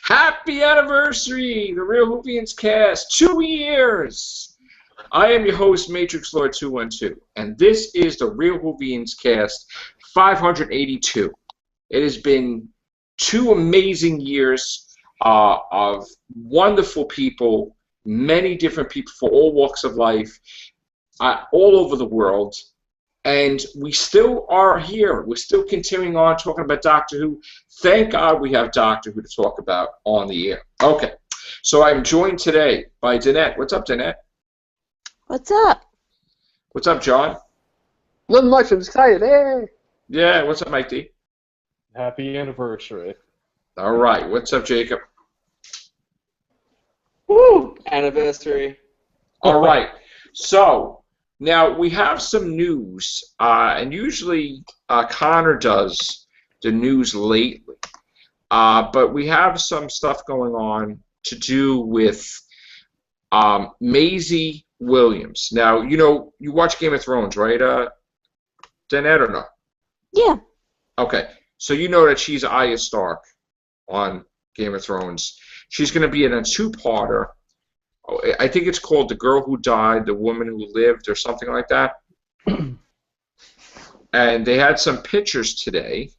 Happy anniversary, the Real Whovians cast, 2 years. I am your host, Matrix Lord 212, and this is the Real Whovians cast 582. It has been 2 amazing years of wonderful people, many different people for all walks of life, all over the world. And we still are here. We're still continuing on talking about Doctor Who. Thank God we have Doctor Who to talk about on the air. Okay, so I'm joined today by Danette. What's up, Danette? What's up? What's up, John? Not much. I'm excited. Hey. Yeah, what's up, Mike D? Happy anniversary. All right, what's up, Jacob? Woo! Anniversary. All right, so now we have some news, and usually Connor does the news lately, but we have some stuff going on to do with Maisie Williams. Now, you watch Game of Thrones, right, Danette, or no? Yeah. Okay, so you know that she's Arya Stark on Game of Thrones. She's going to be in a two-parter. I think it's called The Girl Who Died, The Woman Who Lived, or something like that. And they had some pictures today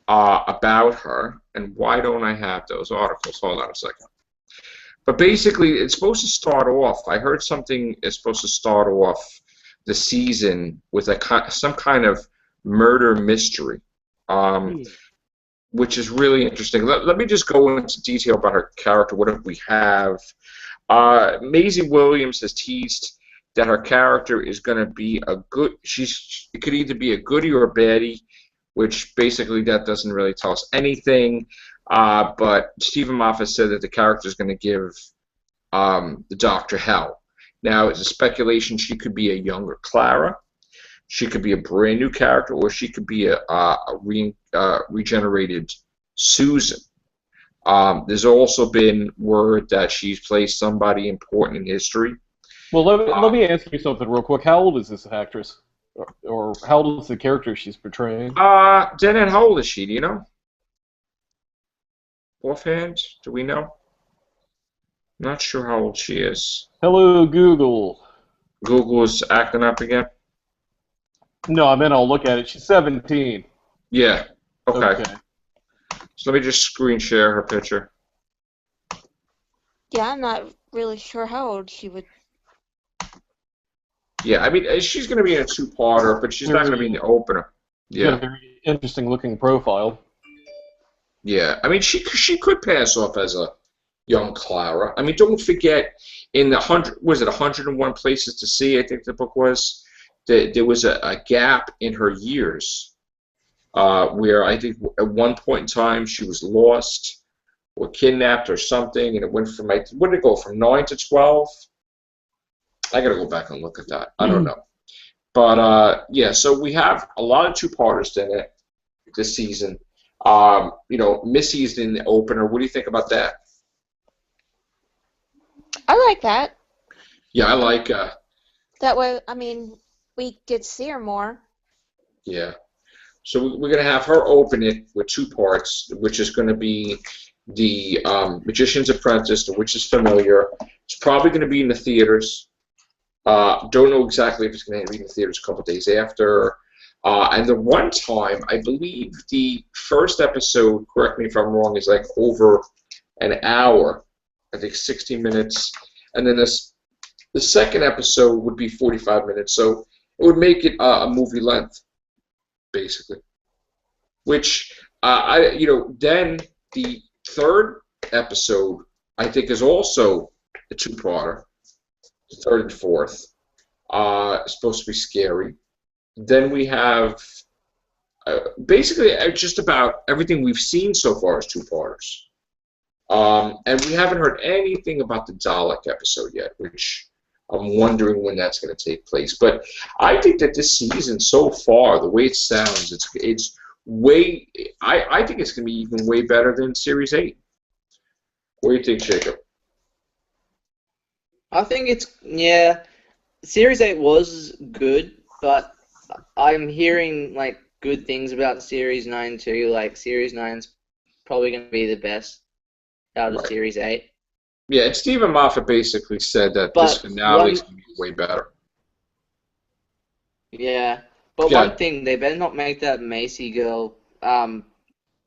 about her. And why don't I have those articles? Hold on a second. But basically, it's supposed to start off. I heard something is supposed to start off the season with some kind of murder mystery, which is really interesting. Let me just go into detail about her character. What do we have? Maisie Williams has teased that her character is going to be a good. It could either be a goodie or a baddie, which basically that doesn't really tell us anything. But Stephen Moffat said that the character is going to give the Doctor hell. Now, it's a speculation she could be a younger Clara, she could be a brand new character, or she could be a regenerated Susan. There's also been word that she's played somebody important in history. Well, let me ask you something real quick. How old is this actress? Or how old is the character she's portraying? Janet, how old is she? Do you know? Offhand, do we know? Not sure how old she is. Hello, Google. Google's acting up again? No, I meant I'll look at it. She's 17. Yeah. Okay. Okay. So let me just screen share her picture. Yeah, I'm not really sure how old she would. Yeah, I mean, she's going to be in a two-parter, but she's not going to be in the opener. She's got Yeah. a very interesting-looking profile. Yeah. I mean, she could pass off as a young Clara. I mean, don't forget, in the 101 Places to See, I think the book was, there was a gap in her years. Where I think at one point in time she was lost or kidnapped or something, and it went from, what did it go, from 9 to 12? I gotta go back and look at that. I don't know. But, yeah, so we have a lot of two-parters in it this season. Missy's in the opener. What do you think about that? I like that. Yeah, I like, That way, I mean, we get to see her more. yeah. So we're going to have her open it with two parts, which is going to be the Magician's Apprentice, The Witch is Familiar. It's probably going to be in the theaters. Don't know exactly if it's going to be in the theaters a couple of days after. And the runtime, I believe the first episode, correct me if I'm wrong, is like over an hour. I think 60 minutes. And then the second episode would be 45 minutes. So it would make it a movie length, basically. Which, then the third episode, I think, is also a two-parter. The third and fourth. It's supposed to be scary. Then we have basically just about everything we've seen so far as two-parters. And we haven't heard anything about the Dalek episode yet, which I'm wondering when that's going to take place. But I think that this season so far, the way it sounds, it's way. I think it's going to be even way better than Series 8. What do you think, Jacob? I think Series 8 was good, but I'm hearing good things about Series 9 too. Like Series 9's probably going to be the best. out of Right. Series 8. Yeah, and Stephen Moffat basically said that this But finale is one, going to be way better. yeah, but Yeah. one thing, they better not make that Macy girl,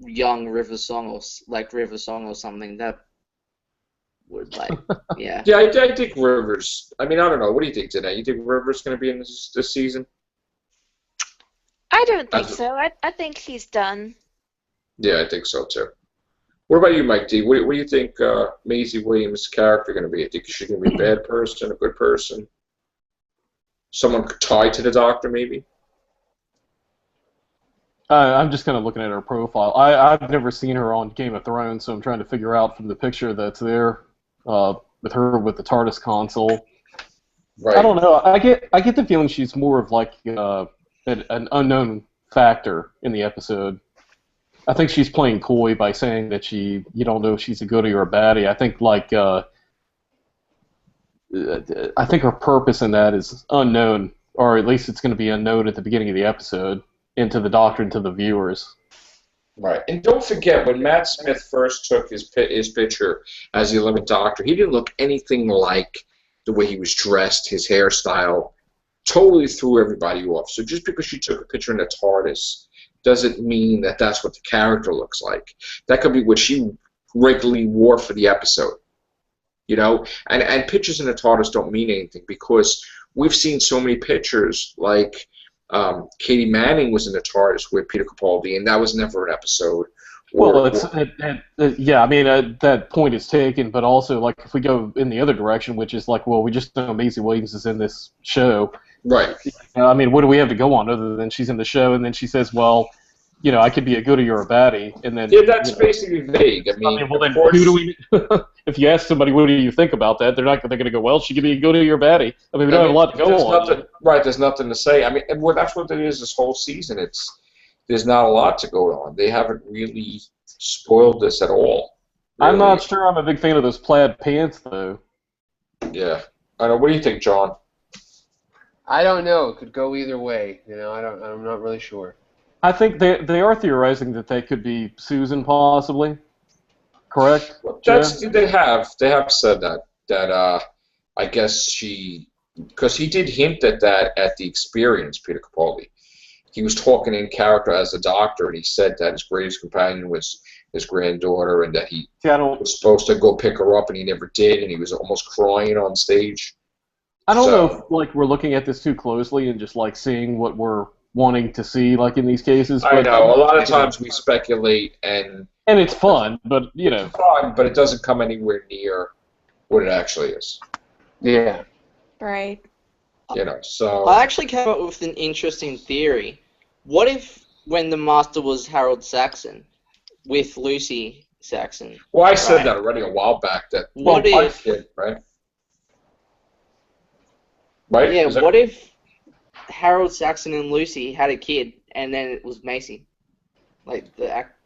young River Song like River Song or something. That would yeah. Yeah, I think Rivers. I mean, I don't know. What do you think, Danae? You think Rivers going to be in this season? I don't think As- so. I think she's done. Yeah, I think so too. What about you, Mike D? What do you think Maisie Williams' character going to be? I think she's going to be a bad person, a good person, someone tied to the Doctor, maybe? I'm just kind of looking at her profile. I've never seen her on Game of Thrones, so I'm trying to figure out from the picture that's there with her with the TARDIS console. Right. I don't know. I get the feeling she's more of like an unknown factor in the episode. I think she's playing coy by saying that you don't know if she's a goodie or a baddie. I think I think her purpose in that is unknown, or at least it's going to be unknown at the beginning of the episode, into the Doctor and to the viewers. Right. And don't forget, when Matt Smith first took his picture as the 11th Doctor, he didn't look anything like the way he was dressed, his hairstyle. Totally threw everybody off. So just because she took a picture in a TARDIS doesn't mean that that's what the character looks like. That could be what she regularly wore for the episode. You know? And pictures in a TARDIS don't mean anything because we've seen so many pictures like Katie Manning was in the TARDIS with Peter Capaldi, and that was never an episode. Well, yeah. I mean, that point is taken, but also like if we go in the other direction, which is like, well, we just know Maisie Williams is in this show. Right. I mean, what do we have to go on other than she's in the show, and then she says, well, I could be a goodie or a baddie, and then Yeah, that's basically vague. I mean, well, of then course, who do we? If you ask somebody, what do you think about that? They're going to go, well, she could be a goodie or a baddie. I mean, we don't have a lot to go there's on. nothing, right, there's nothing to say. I mean, and that's what it is this whole season. There's not a lot to go on. They haven't really spoiled this at all. Really. I'm not sure I'm a big fan of those plaid pants, though. Yeah. I know. What do you think, John? I don't know. It could go either way. I'm not really sure. I think they are theorizing that they could be Susan, possibly. Correct? Well, Joe? they have said that I guess because he did hint at that at the Experience, Peter Capaldi. He was talking in character as a Doctor, and he said that his greatest companion was his granddaughter, and that he was supposed to go pick her up, and he never did, and he was almost crying on stage. I don't know if like we're looking at this too closely and just like seeing what we're wanting to see, like in these cases. I know. A lot of times we speculate, and it's fun, but it's fun, but it doesn't come anywhere near what it actually is. Yeah. Right. So I actually came up with an interesting theory. What if when the Master was Harold Saxon with Lucy Saxon? Well, I said that already a while back. That What if? kid, right? Right? Yeah. What if Harold Saxon and Lucy had a kid, and then it was Macy, like the act?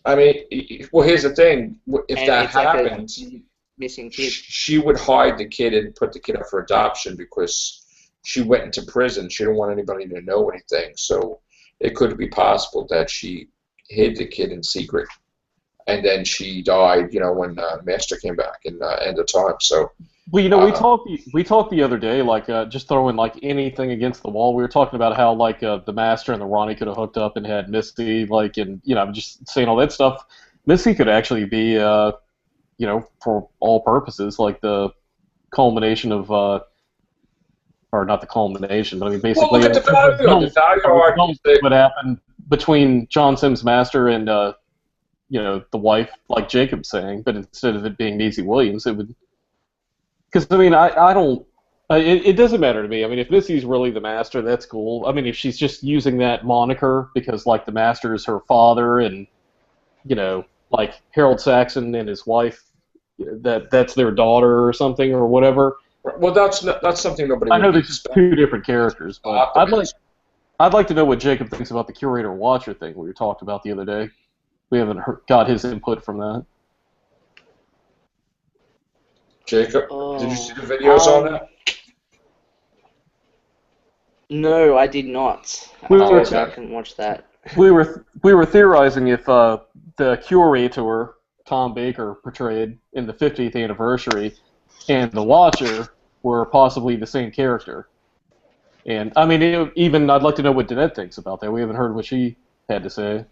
I mean, well, here's the thing. If And that it's like a happened, missing kid. she would hide the kid and put the kid up for adoption because she went into prison. She didn't want anybody to know anything. So it could be possible that she hid the kid in secret, and then she died. When Master came back in end of time. So. Well, we talked the other day, like just throwing like anything against the wall. We were talking about how like the Master and the Ronnie could have hooked up and had Misty, like, and just saying all that stuff. Misty could actually be, for all purposes, like the culmination of, or not the culmination, but I mean basically, Well, the value what happened between John Sims Master and the wife, like Jacob's saying, but instead of it being Maisie Williams, it would. Because, I mean, I don't... It doesn't matter to me. I mean, if Missy's really the Master, that's cool. I mean, if she's just using that moniker because, like, the Master is her father and, like, Harold Saxon and his wife, that's their daughter or something or whatever. Well, that's something nobody. I know there's two different characters, but Optimist. I'd like to know what Jacob thinks about the Curator-Watcher thing we talked about the other day. We haven't got his input from that. Jacob, did you see the videos on that? No, I did not. We I were- can watch that. We were theorizing if the Curator Tom Baker portrayed in the 50th anniversary and The Watcher were possibly the same character. And, I mean, even I'd like to know what Danette thinks about that. We haven't heard what she had to say.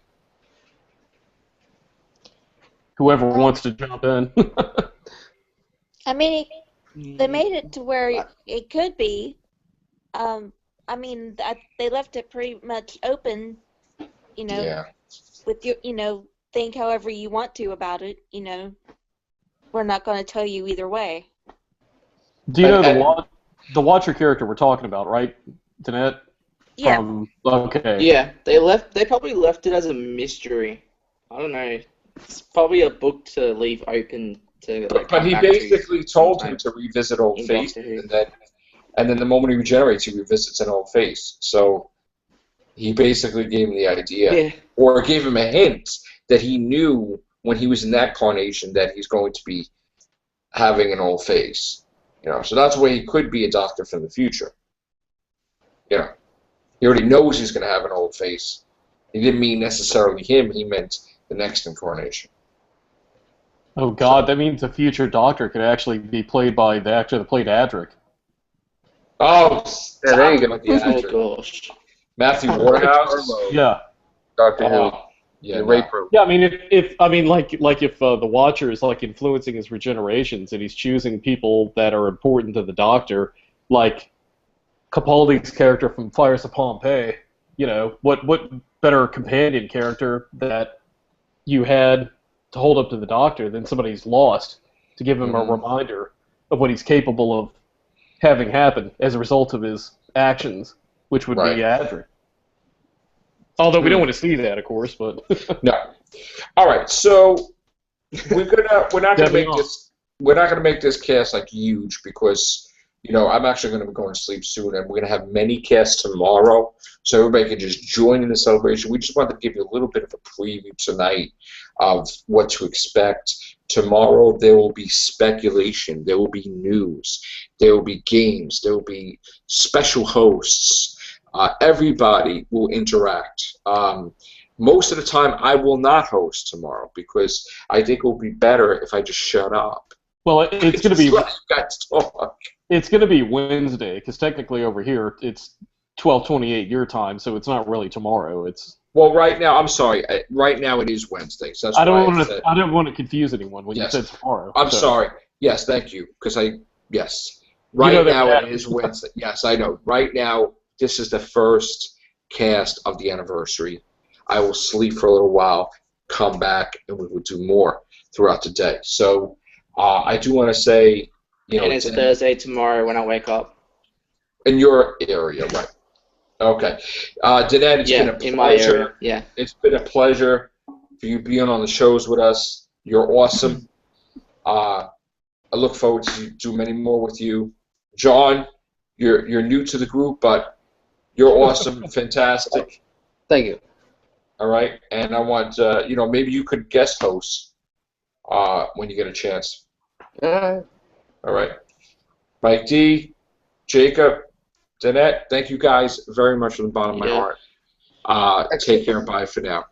Whoever wants to jump in. I mean, they made it to where it could be. I mean, they left it pretty much open, you know, Yeah. with your, think however you want to about it, We're not going to tell you either way. Do you know the Watcher character we're talking about, right, Danette? Yeah. Okay. Yeah, they probably left it as a mystery. I don't know. It's probably a book to leave open to like But come he back basically to told him sometime to revisit Old in Face, Doctor Who. and then the moment he regenerates, he revisits an Old Face. So he basically gave him the idea, Yeah. or gave him a hint that he knew when he was in that carnation that he's going to be having an Old Face. So that's why he could be a Doctor from the future. He already knows he's going to have an Old Face. He didn't mean necessarily him. He meant the next incarnation. Oh God, that means the future Doctor could actually be played by the actor that played Adric. Oh, Yeah, there you go. with the Oh actor. gosh. Matthew Waterhouse. Yeah. Doctor Who. Yeah, The no. rape room. Yeah, I mean, if the Watcher is like influencing his regenerations and he's choosing people that are important to the Doctor, like Capaldi's character from Fires of Pompeii, what better companion character that you had to hold up to the Doctor than somebody who's lost to give him a reminder of what he's capable of having happen as a result of his actions, which would Right. be Adric. Although we don't want to see that, of course, but No. All right, so we're not gonna make this cast like huge because I'm actually gonna be going to sleep soon, and we're gonna have many casts tomorrow, so everybody can just join in the celebration. We just wanted to give you a little bit of a preview tonight of what to expect. Tomorrow there will be speculation, there will be news, there will be games, there will be special hosts. Everybody will interact. Most of the time, I will not host tomorrow because I think it will be better if I just shut up. well, it's going to be Let you guys talk. it's going to be Wednesday because technically over here it's 12:28 your time, so it's not really tomorrow. It's Well, right now, I'm sorry. Right now, it is Wednesday. So that's I don't why want said, to I don't want to confuse anyone when Yes. you said tomorrow. I'm so. sorry. Yes, thank you. Yes. Right know that now, that- it is Wednesday. Yes, I know. Right now, this is the first cast of the anniversary. I will sleep for a little while, come back, and we will do more throughout the day. So I do want to say, And it's Thursday tomorrow when I wake up. in your area, right? Okay. Danette, it's been a pleasure. In my area. Yeah. It's been a pleasure for you being on the shows with us. You're awesome. I look forward to do many more with you. John, you're new to the group, but you're awesome, fantastic. Thank you. All right, and I want maybe you could guest host when you get a chance. All right, Mike D, Jacob, Danette, thank you guys very much from the bottom of my heart. Take care. Bye for now.